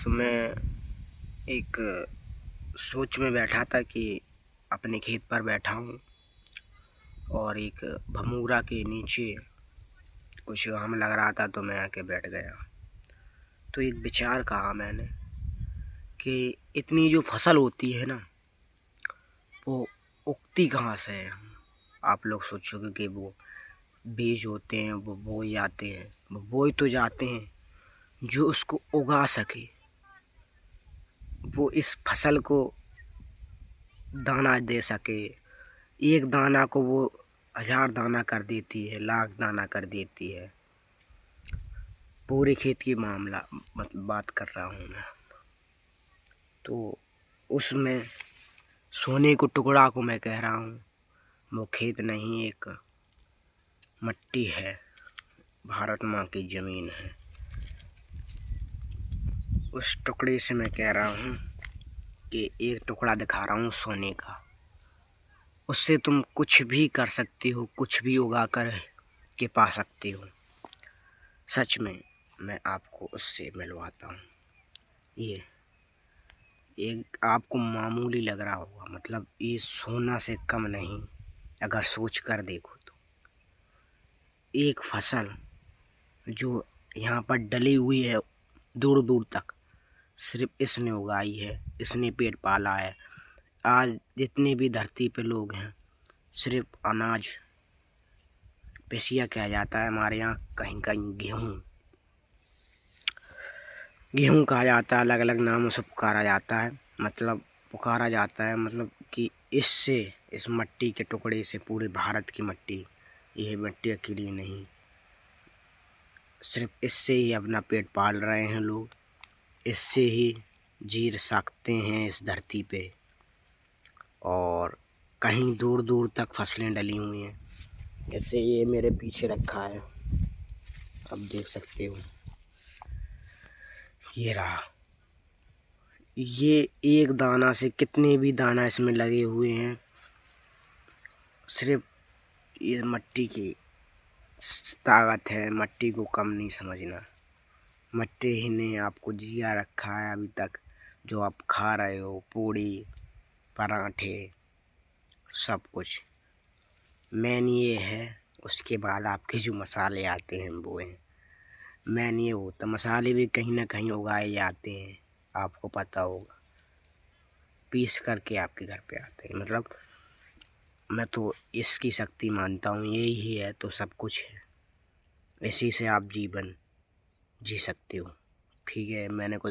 मैं एक सोच में बैठा था कि अपने खेत पर बैठा हूँ और एक भमूरा के नीचे कुछ आम लग रहा था, तो मैं आके बैठ गया। तो एक विचार कहा मैंने कि इतनी जो फसल होती है ना, वो उगती कहाँ से है। आप लोग सोचोगे कि वो बीज होते हैं, वो बोए जाते हैं। वो बोए तो जाते हैं, जो उसको उगा सके वो इस फसल को दाना दे सके। एक दाना को वो 1000 दाना कर देती है, लाख दाना कर देती है। पूरे खेत की मामला मतलब बात कर रहा हूँ मैं। तो उसमें सोने को टुकड़ा को मैं कह रहा हूँ, वो खेत नहीं एक मट्टी है, भारत माँ की ज़मीन है। उस टुकड़े से मैं कह रहा हूँ कि एक टुकड़ा दिखा रहा हूँ सोने का। उससे तुम कुछ भी कर सकती हो, कुछ भी उगा कर के पा सकती हो। सच में मैं आपको उससे मिलवाता हूँ। ये एक आपको मामूली लग रहा होगा, मतलब ये सोना से कम नहीं। अगर सोच कर देखो तो एक फसल जो यहाँ पर डली हुई है दूर दूर तक, सिर्फ इसने उगाई है, इसने पेट पाला है। आज जितने भी धरती पे लोग हैं, सिर्फ अनाज पेशिया किया जाता है। हमारे यहाँ कहीं कहीं गेहूँ कहा जाता है, अलग अलग नामों से पुकारा जाता है। मतलब कि इससे, इस मट्टी के टुकड़े से पूरे भारत की मट्टी, यह मट्टी अकेली नहीं, सिर्फ इससे ही अपना पेट पाल रहे हैं लोग। इससे ही जी सकते हैं इस धरती पे। और कहीं दूर दूर तक फसलें डली हुई हैं। जैसे ये मेरे पीछे रखा है, आप देख सकते हो, ये रहा। ये एक दाना से कितने भी दाना इसमें लगे हुए हैं। सिर्फ ये मट्टी की ताकत है, मट्टी को कम नहीं समझना। मट्टी ही ने आपको जिया रखा है अभी तक। जो आप खा रहे हो, पूड़ी पराठे सब कुछ, मेन ये है। उसके बाद आपके जो मसाले आते हैं वो हैं। मेन ये होता, मसाले भी कहीं ना कहीं उगाए जाते हैं, आपको पता होगा, पीस करके आपके घर पे आते हैं। मतलब मैं तो इसकी शक्ति मानता हूँ, यही है तो सब कुछ है। इसी से आप जीवन जी सकते हो। ठीक है, मैंने कुछ